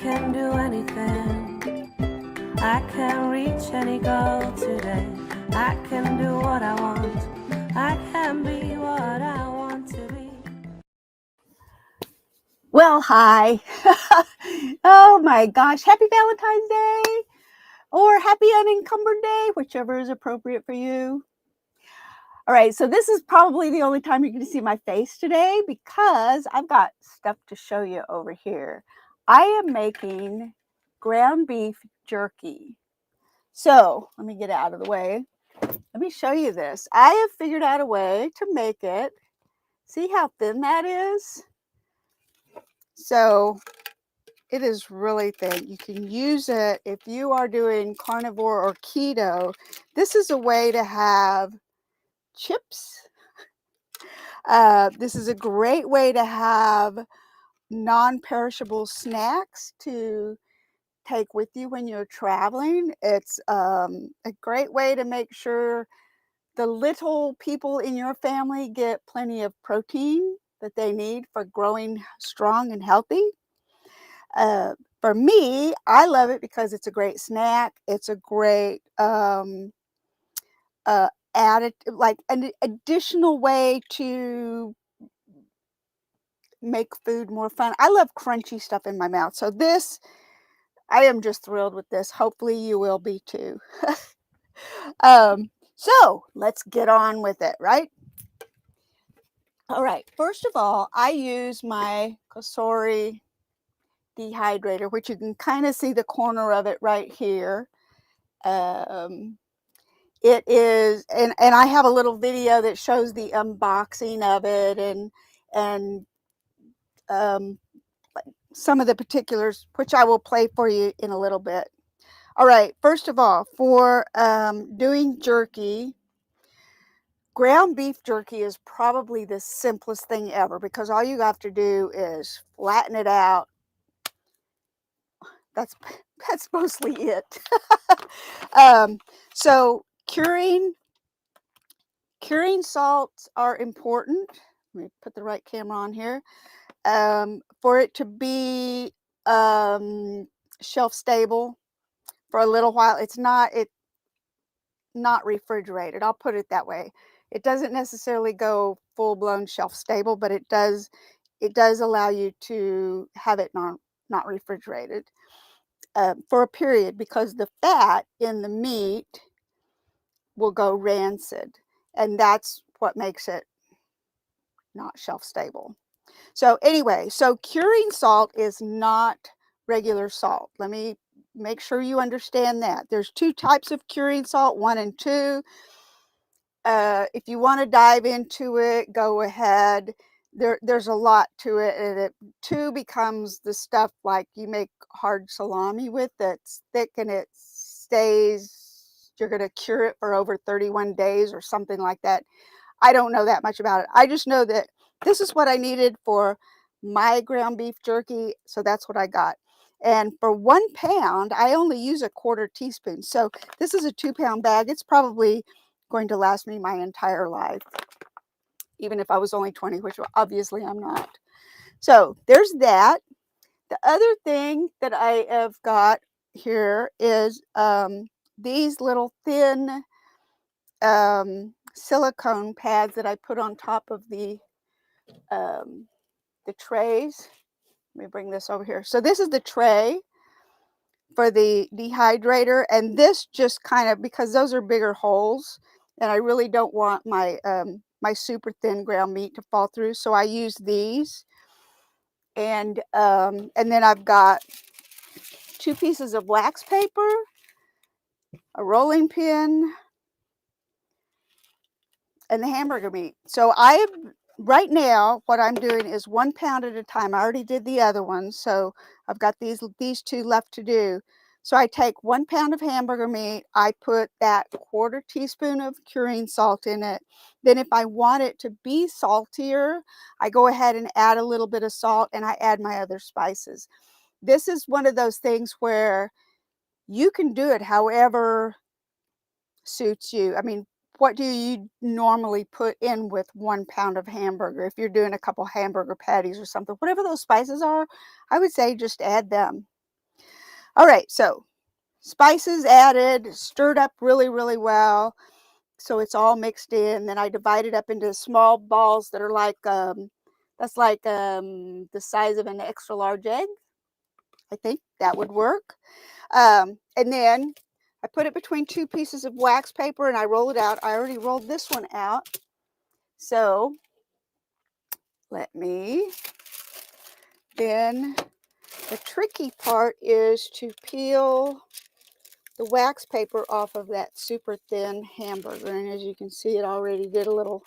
can do anything. I can reach any goal today. I can do what I want. I can be what I want to be. Well, hi. Oh my gosh. Happy Valentine's Day or happy unencumbered day, whichever is appropriate for you. All right, so this is probably the only time you're going to see my face today because I've got stuff to show you over here. I am making ground beef jerky. So let me get out of the way. Let me show you this. I have figured out a way to make it. See how thin that is? So it is really thin. You can use it if you are doing carnivore or keto. This is a way to have chips. This is a great way to have non-perishable snacks to take with you when you're traveling. It's a great way to make sure the little people in your family get plenty of protein that they need for growing strong and healthy. For me, I love it because it's a great snack. It's a great added, like an additional way to make food more fun. I love crunchy stuff in my mouth. So this, I am just thrilled with this. Hopefully you will be too. So let's get on with it, right? All right, first of all, I use my Cosori Dehydrator, which you can kind of see the corner of it right here. It is, and I have a little video that shows the unboxing of it and some of the particulars, which I will play for you in a little bit. All right, first of all, for doing jerky, ground beef jerky is probably the simplest thing ever because all you have to do is flatten it out. That's mostly it. So curing salts are important. Let me put the right camera on here. For it to be shelf stable for a little while. It's not refrigerated. I'll put it that way. It doesn't necessarily go full-blown shelf stable, but it does allow you to have it not refrigerated for a period, because the fat in the meat will go rancid, and that's what makes it not shelf stable. So anyway, so curing salt is not regular salt. Let me make sure you understand that. There's two types of curing salt, 1 and 2. If you want to dive into it, go ahead. There's a lot to it, and 2 becomes the stuff like you make hard salami with, that's thick and it stays, you're going to cure it for over 31 days or something like that. I don't know that much about it. I just know that this is what I needed for my ground beef jerky, so that's what I got. And for 1 pound, I only use a 1/4 teaspoon. So this is a 2-pound bag. It's probably going to last me my entire life, even if I was only 20, which obviously I'm not. So there's that. The other thing that I have got here is these little thin silicone pads that I put on top of the trays. Let me bring this over here. So this is the tray for the dehydrator, and this just kind of, because those are bigger holes, and I really don't want my my super thin ground meat to fall through, so I use these. And then I've got 2 pieces of wax paper, a rolling pin, and the hamburger meat. So right now, what I'm doing is 1 pound at a time. I already did the other one, so I've got these 2 left to do. So I take 1 pound of hamburger meat, I put that 1/4 teaspoon of curing salt in it. Then if I want it to be saltier, I go ahead and add a little bit of salt, and I add my other spices. This is one of those things where you can do it however suits you. I mean, what do you normally put in with 1 pound of hamburger? If you're doing a couple hamburger patties or something, whatever those spices are, I would say just add them. All right, so spices added, stirred up really, really well. So it's all mixed in. Then I divide it up into small balls that are like, that's like the size of an extra large egg. I think that would work. And then I put it between two pieces of wax paper and I roll it out. I already rolled this one out. So let me, then the tricky part is to peel the wax paper off of that super thin hamburger. And as you can see, it already did a little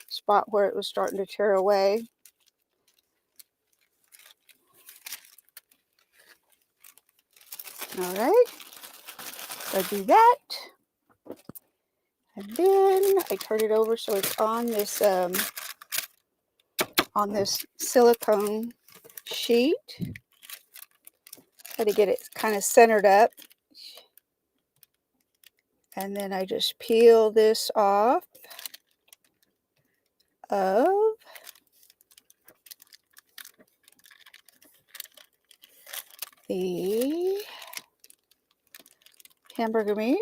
spot where it was starting to tear away. All right, so do that. And then I turn it over so it's on this silicone sheet. Try to get it kind of centered up. And then I just peel this off of the hamburger meat.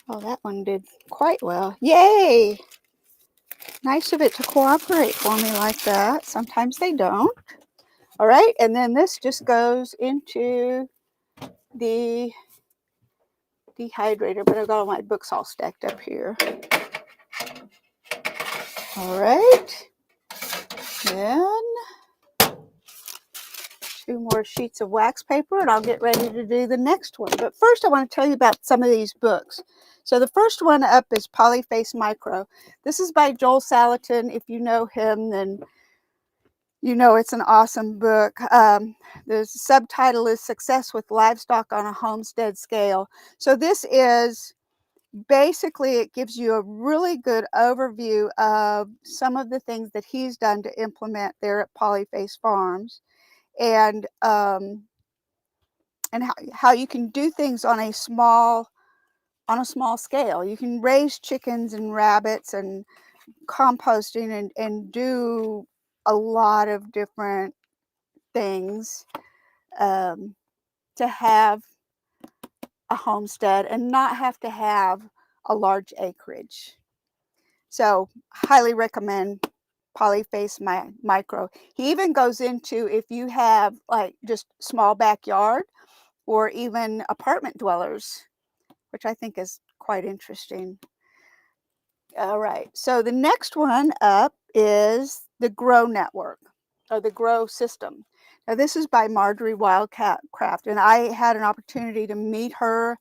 Oh, that one did quite well. Yay! Nice of it to cooperate for me like that. Sometimes they don't. All right, and then this just goes into the dehydrator, but I've got all my books all stacked up here. All right, then 2 more sheets of wax paper and I'll get ready to do the next one. But first I want to tell you about some of these books. So the first one up is Polyface Micro. This is by Joel Salatin. If you know him, then you know it's an awesome book. The subtitle is Success with Livestock on a Homestead Scale. So this is basically, it gives you a really good overview of some of the things that he's done to implement there at Polyface Farms, and how you can do things on a small scale. You can raise chickens and rabbits and composting and do a lot of different things to have a homestead and not have to have a large acreage. So highly recommend Polyface Micro. He even goes into, if you have like just small backyard or even apartment dwellers, which I think is quite interesting. All right, so the next one up is the Grow Network, or the Grow System. Now this is by Marjorie Wildcraft, and I had an opportunity to meet her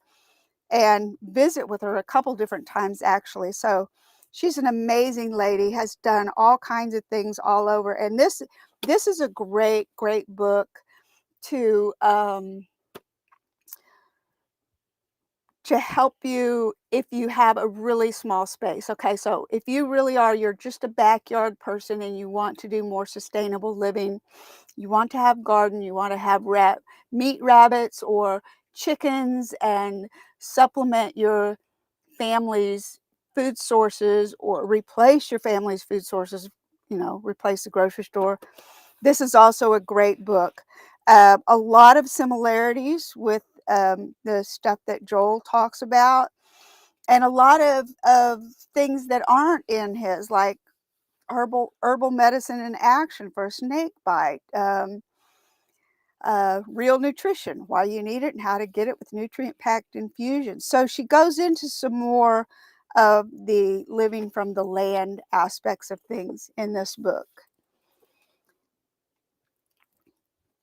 and visit with her a couple different times actually. So she's an amazing lady, has done all kinds of things all over, and this is a great book to help you if you have a really small space. Okay, so if you really are, you're just a backyard person and you want to do more sustainable living, you want to have garden, you want to have meat rabbits or chickens and supplement your family's food sources or replace your family's food sources, replace the grocery store. This is also a great book. A lot of similarities with the stuff that Joel talks about, and a lot of things that aren't in his, like herbal medicine in action for a snake bite, real nutrition, why you need it and how to get it with nutrient-packed infusions. So she goes into some more of the living from the land aspects of things in this book.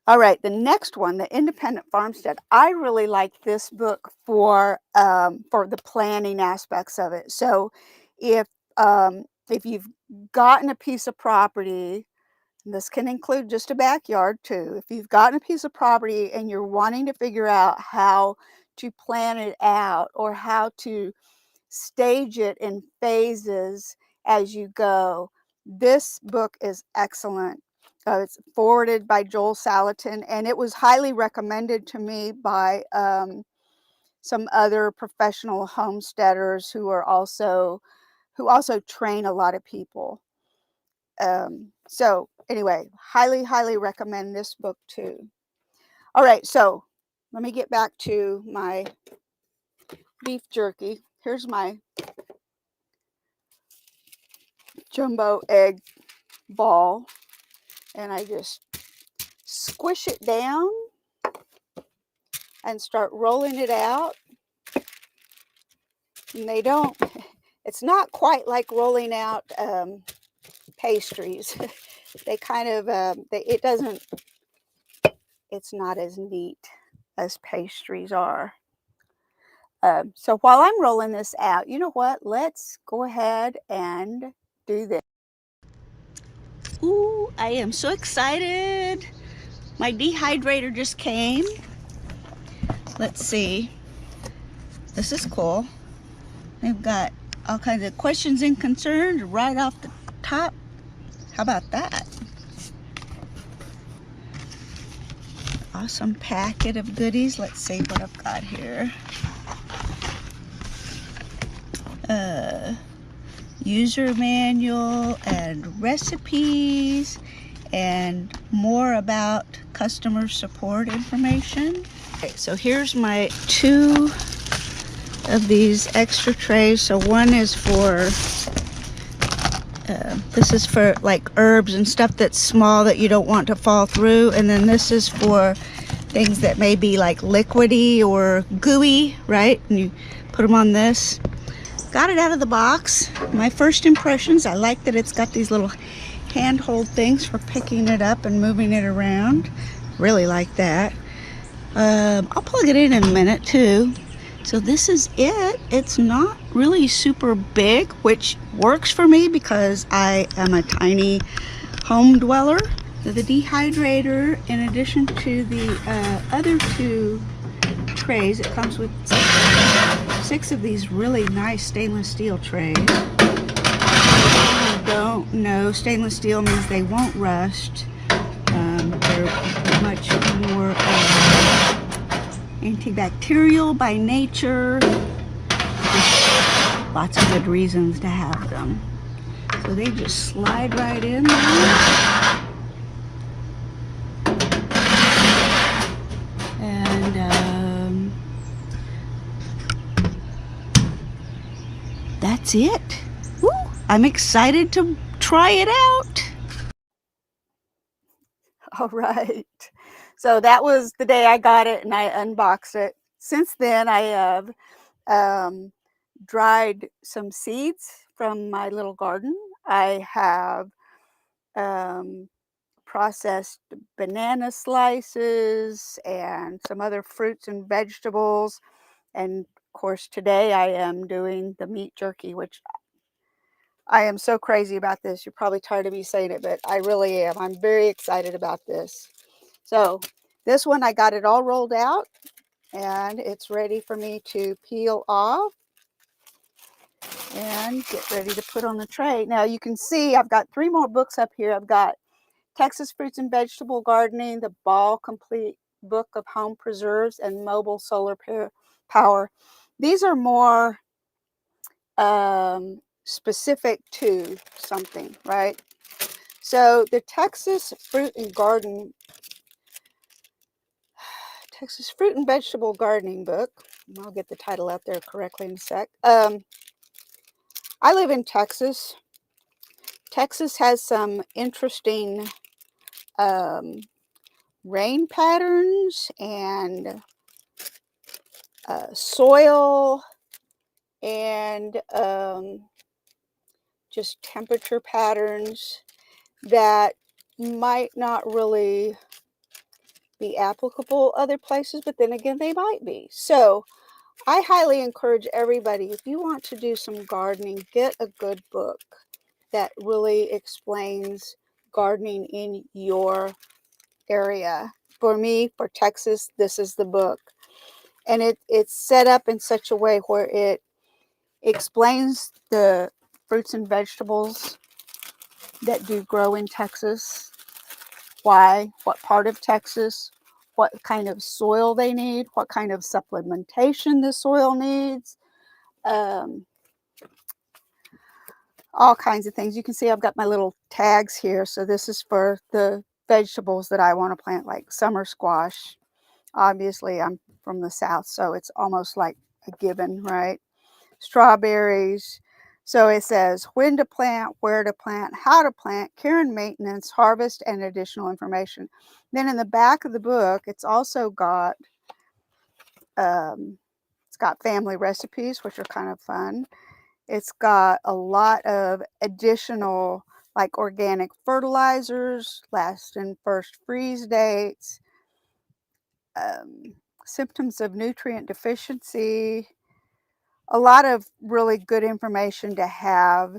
All right, the next one, the Independent Farmstead. I really like this book for the planning aspects of it. So if you've gotten a piece of property, and this can include just a backyard too. If you've gotten a piece of property and you're wanting to figure out how to plan it out or how to stage it in phases as you go, this book is excellent. It's forwarded by Joel Salatin, and it was highly recommended to me by some other professional homesteaders who also train a lot of people. So anyway, highly recommend this book too. All right, so let me get back to my beef jerky. Here's my jumbo egg ball, and I just squish it down and start rolling it out. And they don't, it's not quite like rolling out pastries. They kind of, it's not as neat as pastries are. So while I'm rolling this out, you know what? Let's go ahead and do this. Ooh, I am so excited. My dehydrator just came. Let's see. This is cool. They've got all kinds of questions and concerns right off the top. How about that? Awesome packet of goodies. Let's see what I've got here. User manual and recipes and more about customer support information. Okay, so here's my 2 of these extra trays. So one is for this is for like herbs and stuff that's small that you don't want to fall through, and then this is for things that may be like liquidy or gooey, right? And you put them on this. Got it out of the box. My first impressions, I like that it's got these little handhold things for picking it up and moving it around. Really like that. I'll plug it in a minute too. So this is it. It's not really super big, which works for me because I am a tiny home dweller. So the dehydrator, in addition to the other 2 trays, it comes with 6 of these really nice stainless steel trays. If you don't know, stainless steel means they won't rust. They're much more antibacterial by nature. Just lots of good reasons to have them. So they just slide right in there. And that's it. Woo, I'm excited to try it out. All right. So that was the day I got it and I unboxed it. Since then, I have dried some seeds from my little garden. I have processed banana slices and some other fruits and vegetables. And of course, today I am doing the meat jerky, which I am so crazy about this. You're probably tired of me saying it, but I really am. I'm very excited about this. So this one, I got it all rolled out and it's ready for me to peel off and get ready to put on the tray. Now you can see I've got 3 more books up here. I've got Texas Fruits and Vegetable Gardening, the Ball Complete Book of Home Preserves, and Mobile Solar Power. These are more specific to something, right? So the Texas Fruit and Vegetable Gardening book, I'll get the title out there correctly in a sec. I live in Texas. Texas has some interesting rain patterns and soil and just temperature patterns that might not really be applicable other places, but then again, they might be. So I highly encourage everybody, if you want to do some gardening, get a good book that really explains gardening in your area. For me, for Texas, this is the book. And it's set up in such a way where it explains the fruits and vegetables that do grow in Texas, why, what part of Texas, what kind of soil they need, what kind of supplementation the soil needs, all kinds of things. You can see I've got my little tags here. So this is for the vegetables that I want to plant, like summer squash. Obviously, I'm from the South, so it's almost like a given, right? Strawberries. So it says when to plant, where to plant, how to plant, care and maintenance, harvest, and additional information. Then in the back of the book, it's also got it's got family recipes, which are kind of fun. It's got a lot of additional, like organic fertilizers, last and first freeze dates, symptoms of nutrient deficiency, a lot of really good information to have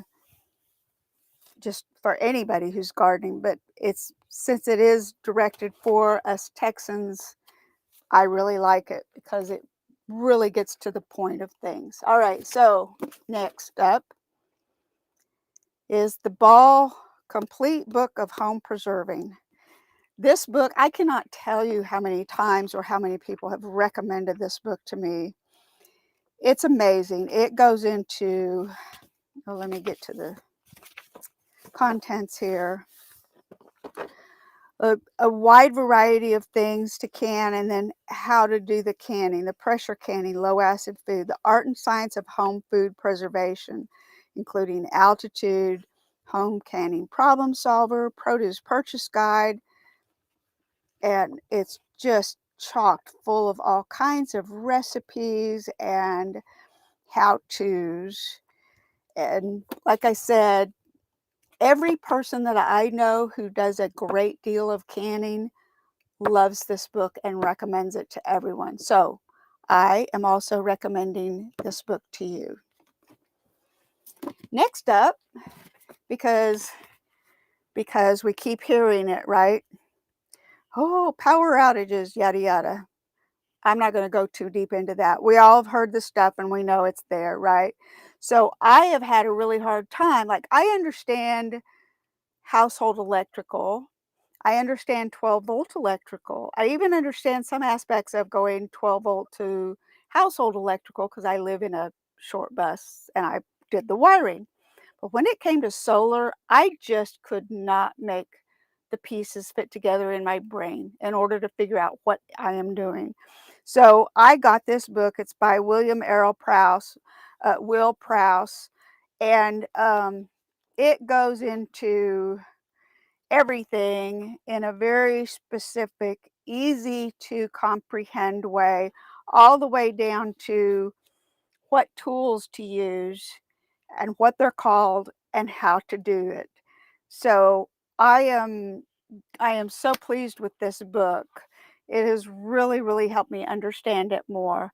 just for anybody who's gardening. But since it is directed for us Texans, I really like it because it really gets to the point of things. All right, so next up is the Ball Complete Book of Home Preserving. This book, I cannot tell you how many times or how many people have recommended this book to me. It's amazing. It goes into, let me get to the contents here. A wide variety of things to can, and then how to do the canning, the pressure canning, low acid food, the art and science of home food preservation, including altitude, home canning problem solver, produce purchase guide, and it's just chocked full of all kinds of recipes and how-tos. And like I said, every person that I know who does a great deal of canning loves this book and recommends it to everyone. So I am also recommending this book to you. Next up, because we keep hearing it, right? Oh, power outages, yada, yada. I'm not going to go too deep into that. We all have heard the stuff and we know it's there, right? So I have had a really hard time. Like, I understand household electrical. I understand 12-volt electrical. I even understand some aspects of going 12-volt to household electrical because I live in a short bus and I did the wiring. But when it came to solar, I just could not make the pieces fit together in my brain in order to figure out what I am doing. So I got this book. It's by William Errol Prowse, Will Prowse, and it goes into everything in a very specific, easy to comprehend way, all the way down to what tools to use and what they're called and how to do it. So I am so pleased with this book. It has really, really helped me understand it more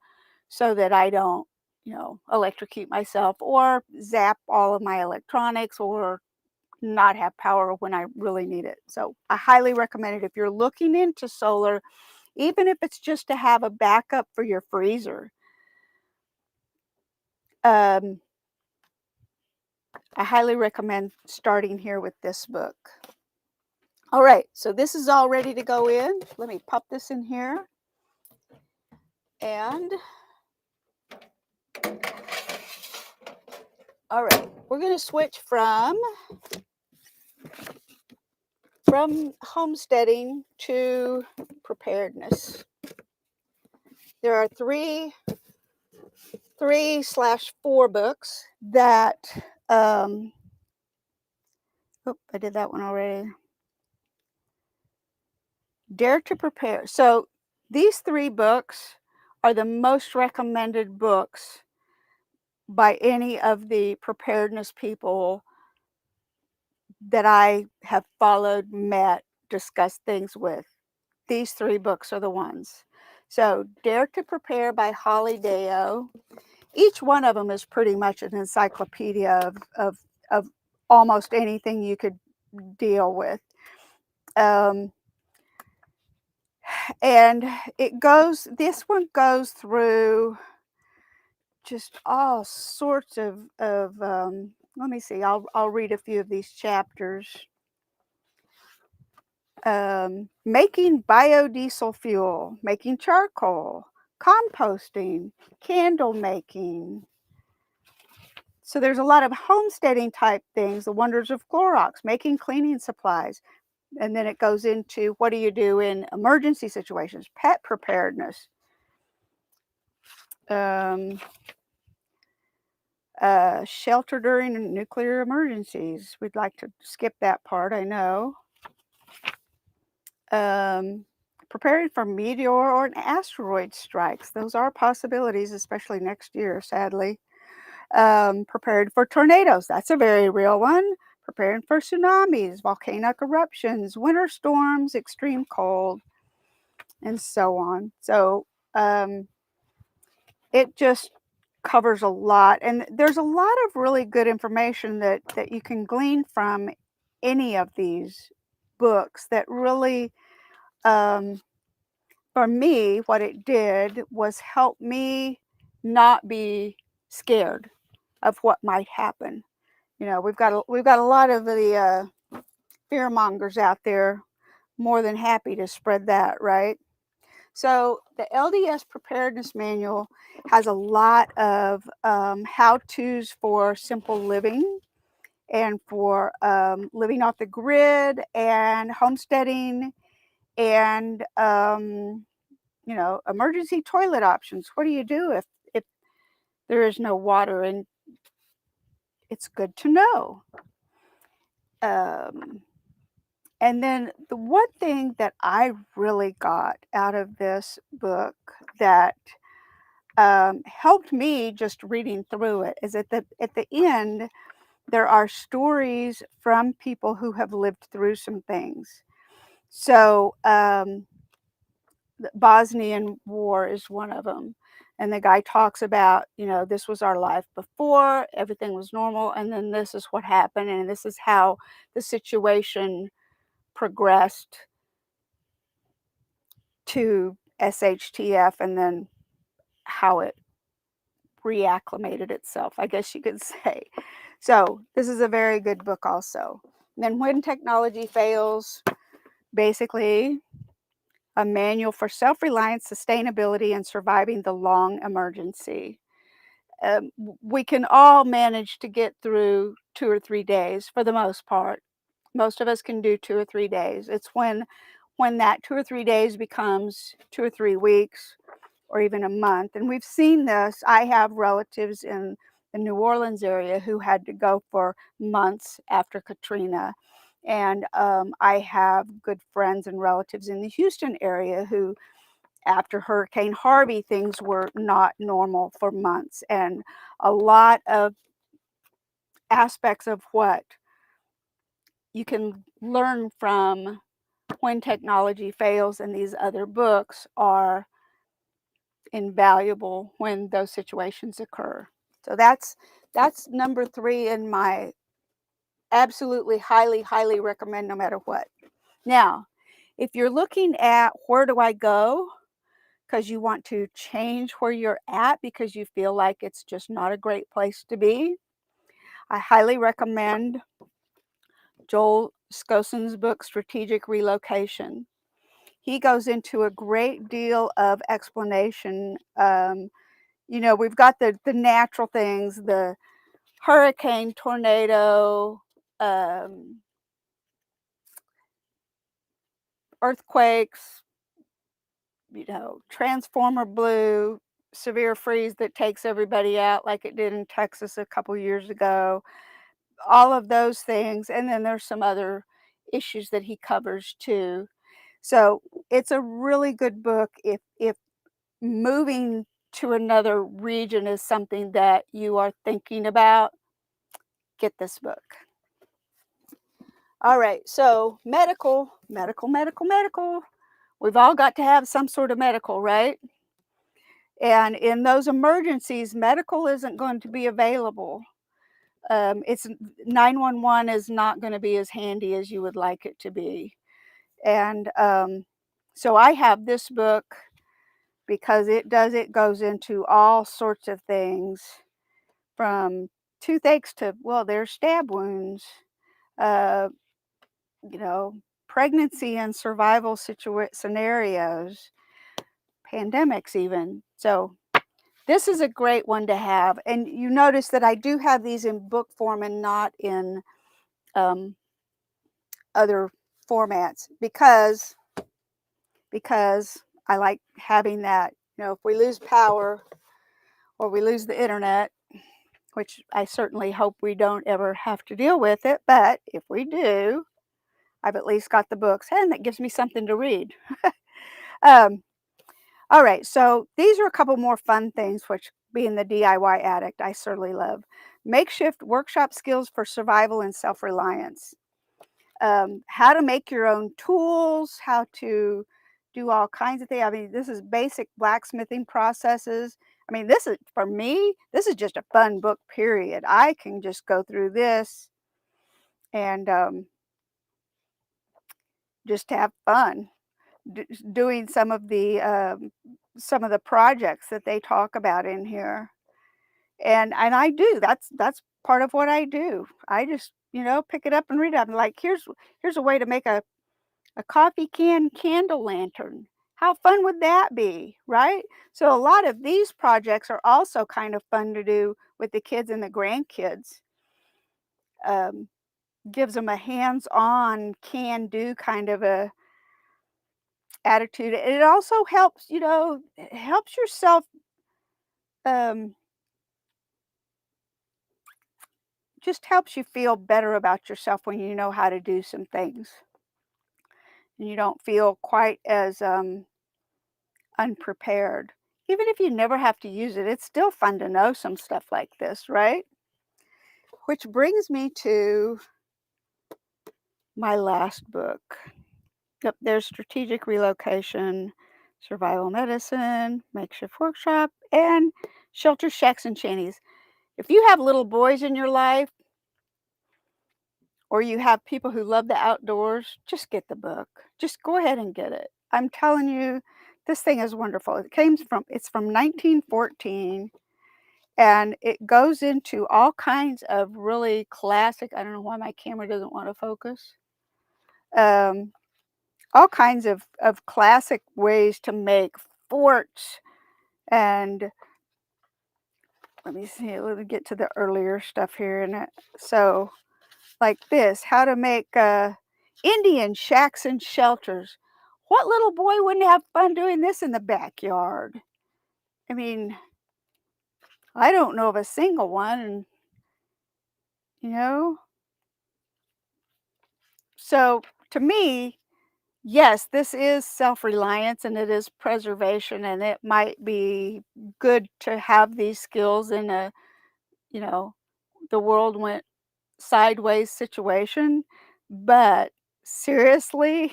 so that I don't, electrocute myself or zap all of my electronics or not have power when I really need it. So I highly recommend it if you're looking into solar, even if it's just to have a backup for your freezer. I highly recommend starting here with this book. All right, so this is all ready to go in. Let me pop this in here. And all right, we're going to switch from homesteading to preparedness. There are 3/4 books that, I did that one already. Dare to Prepare. So these 3 books are the most recommended books by any of the preparedness people that I have followed, met, discussed things with. These 3 books are the ones. So Dare to Prepare by Holly Deo. Each one of them is pretty much an encyclopedia of almost anything you could deal with. And this one goes through just all sorts of let me see, I'll read a few of these chapters. Making biodiesel fuel, making charcoal, composting, candle making. So there's a lot of homesteading type things, the wonders of Clorox, making cleaning supplies, And then it goes into what do you do in emergency situations, pet preparedness, shelter during nuclear emergencies. We'd like to skip that part, I know. Preparing for meteor or an asteroid strikes. Those are possibilities, especially next year, sadly. Prepared for tornadoes. That's a very real one. Preparing for tsunamis, volcanic eruptions, winter storms, extreme cold, and so on. So it just covers a lot. And there's a lot of really good information that you can glean from any of these books that really, for me, what it did was help me not be scared of what might happen. You know, we've got a lot of the fear mongers out there, more than happy to spread that, right? So the LDS Preparedness Manual has a lot of how-tos for simple living and for living off the grid and homesteading and you know, emergency toilet options. What do you do if there is no water? And it's good to know. And then the one thing that I really got out of this book that helped me just reading through it is at the end, there are stories from people who have lived through some things. So the Bosnian War is one of them. And the guy talks about, you know, this was our life before, everything was normal, and then this is what happened, and this is how the situation progressed to SHTF, and then how it reacclimated itself, I guess you could say. So this is a very good book also. And then When Technology Fails, basically a manual for self-reliance, sustainability, and surviving the long emergency. We can all manage to get through 2 or 3 days for the most part. Most of us can do 2 or 3 days. It's when that 2 or 3 days becomes 2 or 3 weeks or even a month. And we've seen this. I have relatives in the New Orleans area who had to go for months after Katrina. And I have good friends and relatives in the Houston area who, after Hurricane Harvey, things were not normal for months. And a lot of aspects of what you can learn from When Technology Fails and these other books are invaluable when those situations occur. So that's number 3 in my absolutely highly recommend no matter what. Now, if you're looking at where do I go because you want to change where you're at because you feel like it's just not a great place to be, I highly recommend Joel Skoson's book, Strategic Relocation. He goes into a great deal of explanation. You know, we've got the natural things, the hurricane, tornado, earthquakes, you know, transformer blue, severe freeze that takes everybody out like it did in Texas a couple years ago, all of those things. And then there's some other issues that he covers too. So it's a really good book if moving to another region is something that you are thinking about. Get this book. All right, so medical. We've all got to have some sort of medical, right? And in those emergencies, medical isn't going to be available. It's 911 is not going to be as handy as you would like it to be. And so I have this book because it goes into all sorts of things from toothaches to, well, there's stab wounds, you know, pregnancy and survival scenarios, pandemics even. So this is a great one to have. And you notice that I do have these in book form and not in other formats because I like having that, if we lose power or we lose the internet, which I certainly hope we don't ever have to deal with it, but if we do, I've at least got the books, and that gives me something to read. um, all right, so these are a couple more fun things, which being the DIY addict, I certainly love. Makeshift workshop skills for survival and self-reliance. How to make your own tools, how to do all kinds of things. I mean, this is basic blacksmithing processes. I mean, this is, for me, this is just a fun book, period. I can just go through this and just have fun doing some of the projects that they talk about in here. And I do. That's part of what I do. I just, pick it up and read it. I'm like, here's a way to make a coffee can candle lantern. How fun would that be, right? So a lot of these projects are also kind of fun to do with the kids and the grandkids. Um, Gives them a hands-on, can-do kind of a attitude. And it also helps, it helps yourself, um, just helps you feel better about yourself when you know how to do some things. And you don't feel quite as unprepared. Even if you never have to use it, it's still fun to know some stuff like this, right? Which brings me to my last book. Yep, there's Strategic Relocation, Survival Medicine, Makeshift Workshop, and Shelter, Shacks, and Shanties. If you have little boys in your life, or you have people who love the outdoors, just get the book. Just go ahead and get it. I'm telling you, this thing is wonderful. It's from 1914, and it goes into all kinds of really classic, I don't know why my camera doesn't want to focus, all kinds of classic ways to make forts. And let me see, let me get to the earlier stuff here in it. So like this, how to make Indian shacks and shelters. What little boy wouldn't have fun doing this in the backyard? I mean, I don't know of a single one, and you know. So to me, yes, this is self-reliance and it is preservation, and it might be good to have these skills in a, you know, the world went sideways situation. But seriously,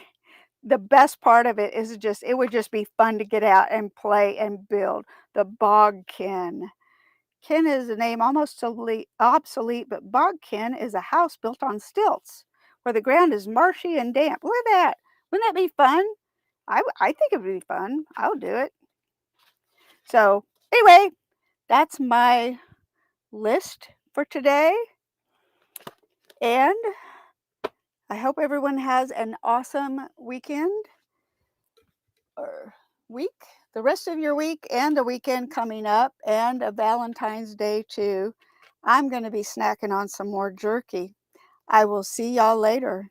the best part of it is just, it would just be fun to get out and play and build. The bog ken. Ken is a name almost obsolete, but bog ken is a house built on stilts where the ground is marshy and damp. Look at that. Wouldn't that be fun? I think it would be fun. I'll do it. So anyway, that's my list for today. And I hope everyone has an awesome weekend or week, the rest of your week, and the weekend coming up, and a Valentine's Day too. I'm going to be snacking on some more jerky. I will see y'all later.